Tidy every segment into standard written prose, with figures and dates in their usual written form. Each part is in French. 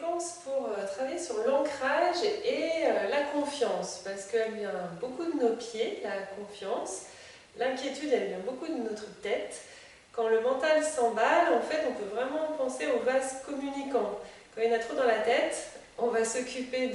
séquence pour travailler sur l'ancrage et la confiance, parce qu'elle vient beaucoup de nos pieds, la confiance. L'inquiétude, elle vient beaucoup de notre tête. Quand le mental s'emballe, en fait, on peut vraiment penser au vase communicant. Quand il y en a trop dans la tête, on va s'occuper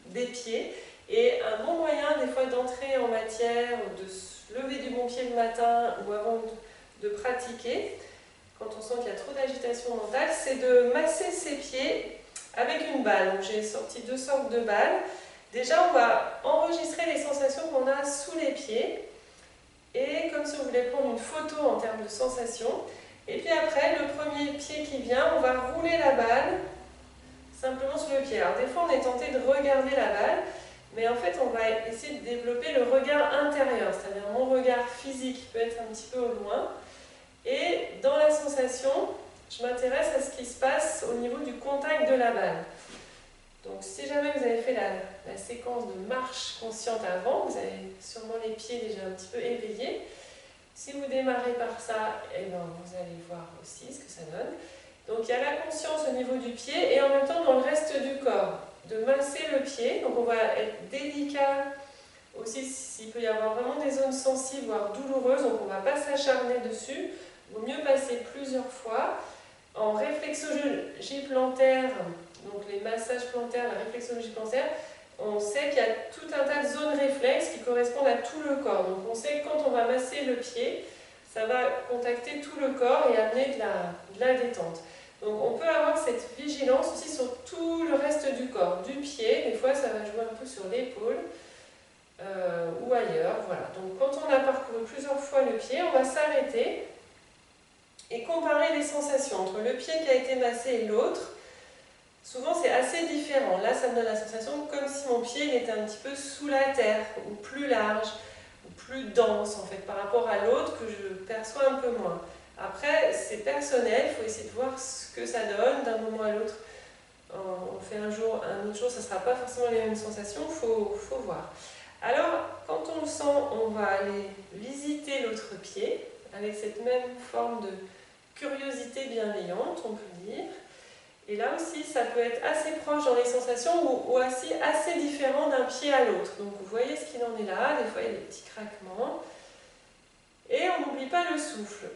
des pieds. Et un bon moyen, des fois, d'entrer en matière, ou de se lever du bon pied le matin, ou avant de pratiquer, quand on sent qu'il y a trop d'agitation mentale, c'est de masser ses pieds avec une balle. J'ai sorti deux sortes de balles. Déjà, on va enregistrer les sensations qu'on a sous les pieds, et comme si on voulait prendre une photo en termes de sensations. Et puis après, le premier pied qui vient, on va rouler la balle simplement sur le pied. Alors des fois, on est tenté de regarder la balle, mais en fait, on va essayer de développer le regard intérieur, c'est-à-dire mon regard physique peut être un petit peu au loin. Et dans la sensation, je m'intéresse à ce qui se passe au niveau du contact de la balle. Donc si jamais vous avez fait la séquence de marche consciente avant, vous avez sûrement les pieds déjà un petit peu éveillés. Si vous démarrez par ça, eh ben, vous allez voir aussi ce que ça donne. Donc il y a la conscience au niveau du pied et en même temps dans le reste du corps. De masser le pied, donc on va être délicat aussi s'il peut y avoir vraiment des zones sensibles, voire douloureuses, donc on ne va pas s'acharner dessus. Il vaut mieux passer plusieurs fois. En réflexologie plantaire, donc les massages plantaires, la réflexologie plantaire, on sait qu'il y a tout un tas de zones réflexes qui correspondent à tout le corps. Donc on sait que quand on va masser le pied, ça va contacter tout le corps et amener de la détente. Donc on peut avoir cette vigilance aussi sur tout le reste du corps, du pied, des fois ça va jouer un peu sur l'épaule ou ailleurs. Voilà. Donc quand on a parcouru plusieurs fois le pied, on va s'arrêter et comparer les sensations entre le pied qui a été massé et l'autre. Souvent c'est assez différent. Là ça me donne la sensation comme si mon pied était un petit peu sous la terre, ou plus large, ou plus dense en fait par rapport à l'autre que je perçois un peu moins. Après c'est personnel, il faut essayer de voir ce que ça donne d'un moment à l'autre. On fait un jour, un autre jour, ça ne sera pas forcément les mêmes sensations, il faut voir. Alors quand on le sent, on va aller visiter l'autre pied avec cette même forme de curiosité bienveillante, on peut dire. Et là aussi, ça peut être assez proche dans les sensations ou assez différent d'un pied à l'autre. Donc vous voyez ce qu'il en est là, des fois il y a des petits craquements. Et on n'oublie pas le souffle.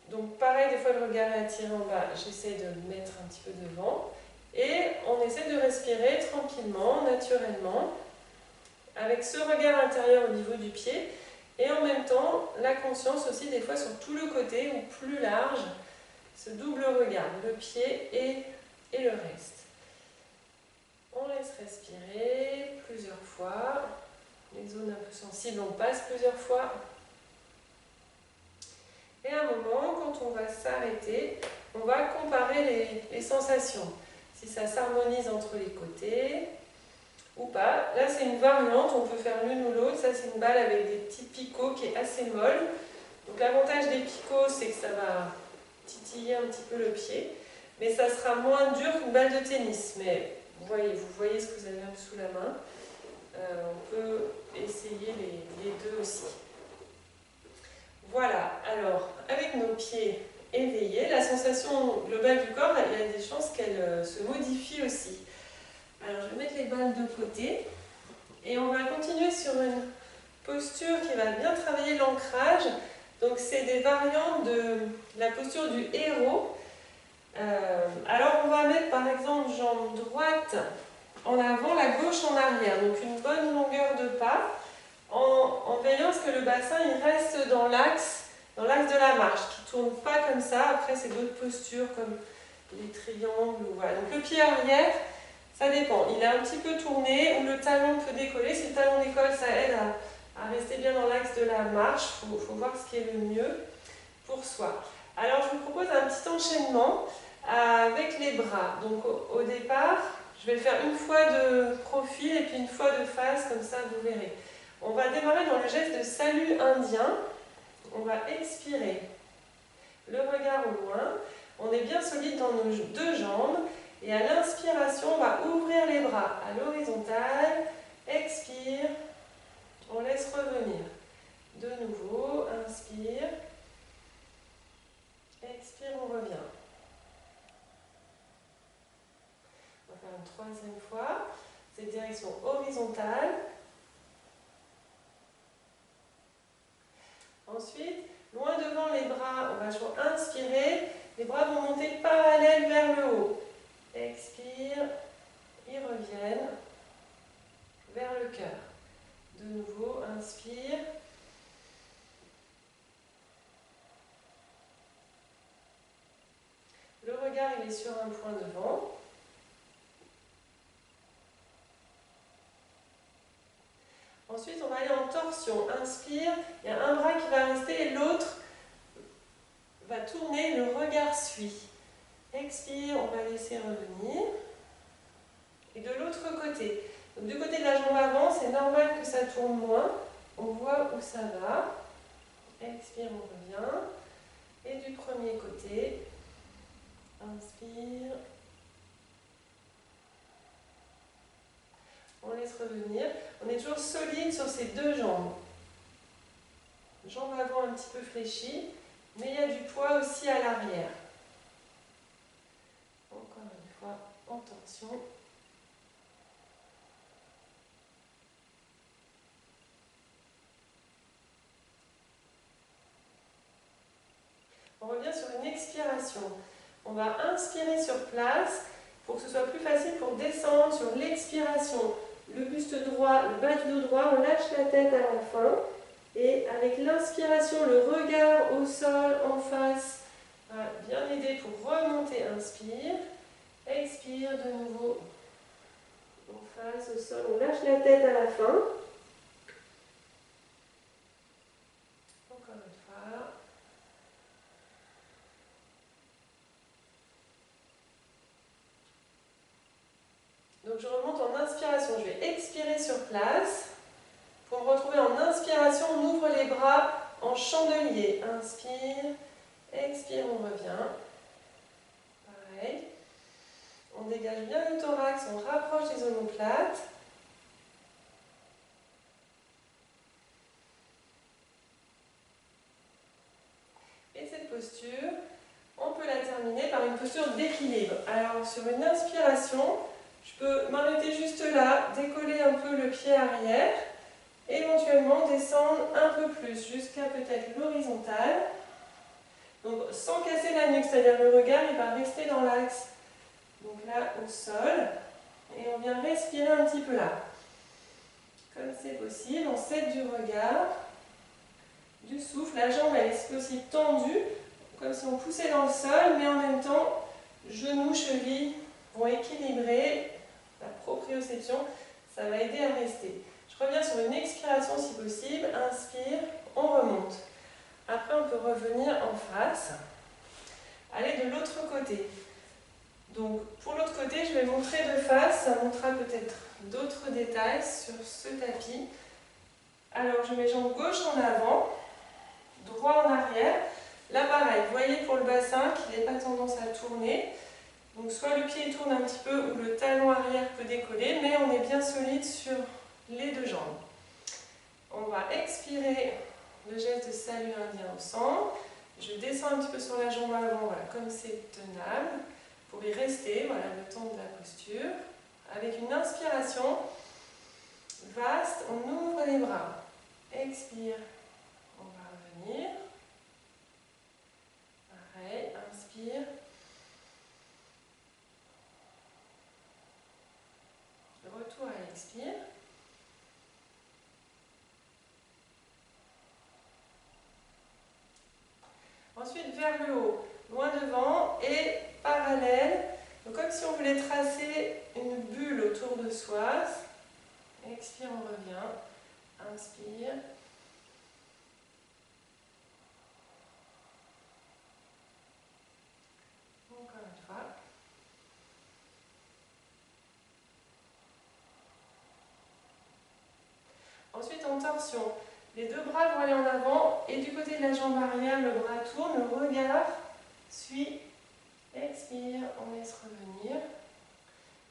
Donc pareil, des fois le regard est attiré en bas, j'essaie de me mettre un petit peu devant. Et on essaie de respirer tranquillement, naturellement, avec ce regard intérieur au niveau du pied. Et en même temps, la conscience aussi des fois sur tout le côté ou plus large, ce double regard, le pied et le reste. On laisse respirer plusieurs fois. Les zones un peu sensibles, on passe plusieurs fois. Et à un moment, quand on va s'arrêter, on va comparer les sensations. Si ça s'harmonise entre les côtés ou pas. Là, c'est une variante, on peut faire l'une ou l'autre. Ça, c'est une balle avec des petits picots qui est assez molle. Donc l'avantage des picots, c'est que ça va titiller un petit peu le pied, mais ça sera moins dur qu'une balle de tennis. Mais vous voyez ce que vous avez un peu sous la main. On peut essayer les deux aussi. Voilà, alors avec nos pieds éveillés, la sensation globale du corps, il y a des chances qu'elle se modifie aussi. Alors je vais mettre les balles de côté et on va continuer sur une posture qui va bien travailler l'ancrage. Donc c'est des variantes de la posture du héros. Alors on va mettre par exemple jambe droite en avant, la gauche en arrière. Donc une bonne longueur de pas en veillant à ce que le bassin il reste dans l'axe de la marche, qui ne tourne pas comme ça. Après c'est d'autres postures comme les triangles. Voilà. Donc le pied arrière, ça dépend. Il est un petit peu tourné ou le talon peut décoller. Si le talon décolle, ça aide à rester bien dans l'axe de la marche. Il faut voir ce qui est le mieux pour soi. Alors je vous propose un petit enchaînement avec les bras. Donc au départ, je vais le faire une fois de profil et puis une fois de face, comme ça vous verrez. On va démarrer dans le geste de salut indien. On va expirer, le regard au loin. On est bien solide dans nos deux jambes. Et à l'inspiration, on va ouvrir les bras à l'horizontale. Expire. On laisse revenir. De nouveau, inspire. Expire, on revient. troisième fois. C'est direction horizontale. Ensuite, loin devant les bras, on va inspirer. Les bras vont monter parallèles vers le haut. Expire, ils reviennent vers le cœur. De nouveau, inspire. Le regard, il est sur un point devant. Ensuite, on va aller en torsion. Inspire, il y a un bras qui va rester et l'autre va tourner, le regard suit. Expire, on va laisser revenir. Et de l'autre côté. Donc, du côté de la jambe avant, c'est normal que ça tourne moins. On voit où ça va. Expire, on revient. Et du premier côté, inspire. On laisse revenir. On est toujours solide sur ces deux jambes. Jambe avant un petit peu fléchie, mais il y a du poids aussi à l'arrière. Encore une fois, en tension. On revient sur une expiration. On va inspirer sur place pour que ce soit plus facile pour descendre sur l'expiration. Le buste droit, le bas du dos droit, on lâche la tête à la fin. Et avec l'inspiration, le regard au sol en face va bien aider pour remonter. Inspire. Expire de nouveau. En face, au sol, on lâche la tête à la fin. Encore une fois. Donc je remonte en inspiration. Je vais expirer sur place. Pour me retrouver en inspiration, on ouvre les bras en chandelier. Inspire. Expire, on revient. Pareil. On dégage bien le thorax, on rapproche les omoplates. Et cette posture, on peut la terminer par une posture d'équilibre. Alors sur une inspiration, je peux m'arrêter juste là, décoller un peu le pied arrière, éventuellement descendre un peu plus jusqu'à peut-être l'horizontale. Donc sans casser la nuque, c'est-à-dire le regard, il va rester dans l'axe. Donc là, au sol, et on vient respirer un petit peu là. Comme c'est possible, on cède du regard, du souffle. La jambe, elle est si possible tendue, comme si on poussait dans le sol, mais en même temps, genoux, chevilles vont équilibrer la proprioception. Ça va aider à rester. Je reviens sur une expiration si possible. Inspire, on remonte. Après, on peut revenir en face. Aller de l'autre côté. Donc, pour l'autre côté, je vais montrer de face. Ça montrera peut-être d'autres détails sur ce tapis. Alors, je mets jambe gauche en avant, droit en arrière. Là, pareil, vous voyez pour le bassin qu'il n'a pas tendance à tourner. Donc, soit le pied tourne un petit peu ou le talon arrière peut décoller, mais on est bien solide sur les deux jambes. On va expirer le geste de salut indien au centre. Je descends un petit peu sur la jambe avant, voilà, comme c'est tenable. Pour y rester, voilà, le temps de la posture. Avec une inspiration vaste, on ouvre les bras. Expire, on va revenir. Pareil, inspire. Retour à l'expire. Ensuite, vers le haut, loin devant et parallèle. Donc, comme si on voulait tracer une bulle autour de soi. Expire, on revient. Inspire. Encore une fois. Ensuite, en torsion. Les deux bras vont aller en avant et du côté de la jambe arrière, le bras tourne, le regard suit. Expire, on laisse revenir.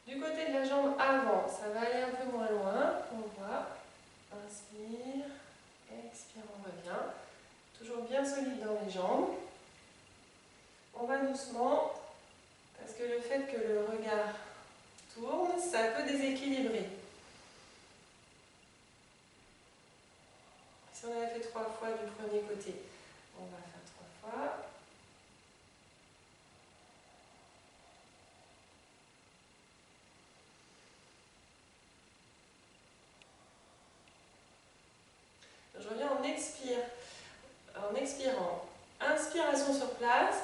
Du côté de la jambe avant, ça va aller un peu moins loin. On voit. Inspire, expire, on revient. Toujours bien solide dans les jambes. On va doucement, parce que le fait que le regard tourne, expire. En expirant, inspiration sur place.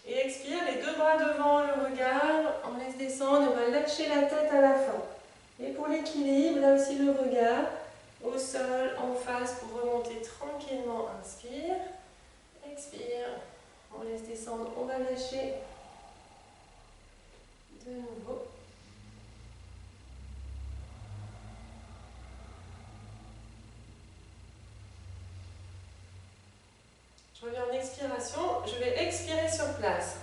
Et expire, les deux bras devant le regard, on laisse descendre, on va lâcher la tête à la fin. Et pour l'équilibre, là aussi le regard, au sol, en face, pour remonter tranquillement, inspire, expire, on laisse descendre, on va lâcher de nouveau. Je reviens en expiration, je vais expirer sur place.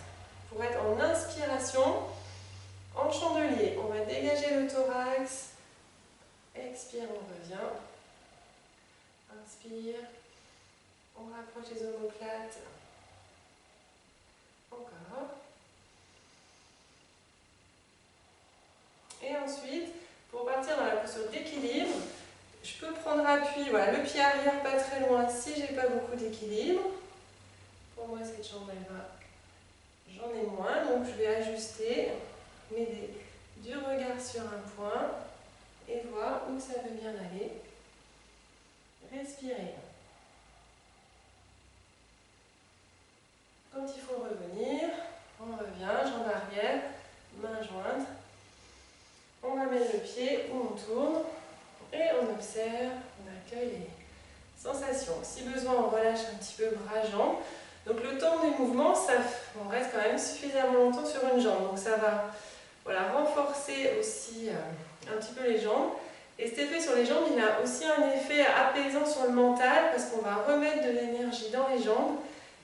Pour être en inspiration, en chandelier, on va dégager le thorax, expire, on revient, inspire, on rapproche les omoplates, encore, et ensuite, pour partir dans la posture d'équilibre, je peux prendre appui, voilà, le pied arrière pas très loin si j'ai pas beaucoup d'équilibre. Pour moi cette jambe elle va, j'en ai moins, donc je vais ajuster, m'aider du regard sur un point et voir où ça veut bien aller. Respirez. Quand il faut revenir, on revient, jambe arrière, main jointe. On ramène le pied ou on tourne et on observe, on accueille les sensations. Si besoin, on relâche un petit peu bras-jambes. Donc le temps du mouvement, on reste quand même suffisamment longtemps sur une jambe. Donc ça va renforcer aussi un petit peu les jambes. Et cet effet sur les jambes, il a aussi un effet apaisant sur le mental parce qu'on va remettre de l'énergie dans les jambes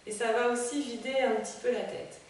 et ça va aussi vider un petit peu la tête.